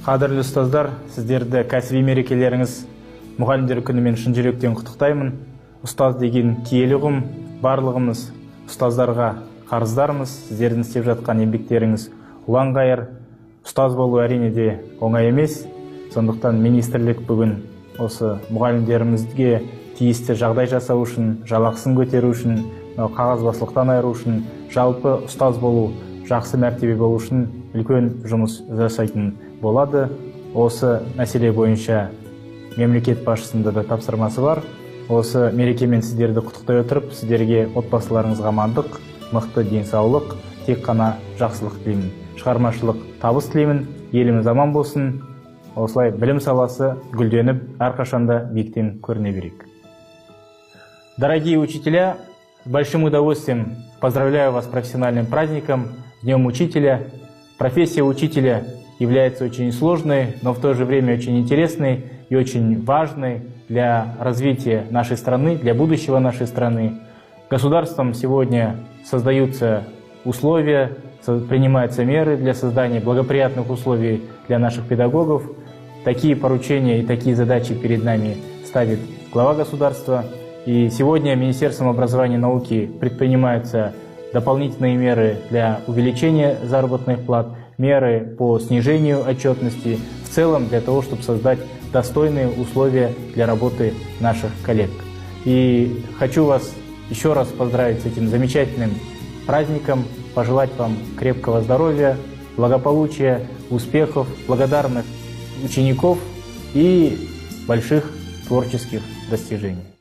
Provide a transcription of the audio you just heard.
Қадірлі ұстаздар, сіздерді кәсіби мерекелеріңіз мұғалімдер күнімен шын жүректен құттықтаймын. Ұстаз деген киелі ұғым, барлығымыз ұстаздарға қарыздармыз. Сіздердің істеп жатқан еңбектеріңіз ұланғайыр. Ұстаз болу әрине де оңай емес. Сондықтан министрлік бүгін осы мұғалімдерімізге тиісті жағдай жасау үшін, жалақысын көтеру үшін, қағазбастылықтан айыру үшін, жалпы ұстаз болу, жақсы мәртебе болу үшін үлкен жұмыс жасайтын болады. Осы мәселе бойынша мемлекет басшысында да тапсырмасы бар. Осы мерекемен сіздерді құттықтай отырып, сіздерге отбасыларыңызға амандық, мықты денсаулық, тек қана жақсылық тілеймін. Шығармашылық табыс тілеймін. Еліміз аман болсын. Осылай білім саласы гүлденіп, әрқашанда биіктен көріне берейік. Дорогие учителя, с большим удовольствием поздравляю вас с профессиональным праздником, Днем Учителя. Профессия учителя является очень сложной, но в то же время очень интересной и очень важной для развития нашей страны, для будущего нашей страны. Государством сегодня создаются условия, принимаются меры для создания благоприятных условий для наших педагогов. Такие поручения и такие задачи перед нами ставит глава государства. И сегодня Министерством образования и науки предпринимаются дополнительные меры для увеличения заработных плат, меры по снижению отчетности, в целом для того, чтобы создать достойные условия для работы наших коллег. И хочу вас еще раз поздравить с этим замечательным праздником, пожелать вам крепкого здоровья, благополучия, успехов, благодарных учеников и больших творческих достижений.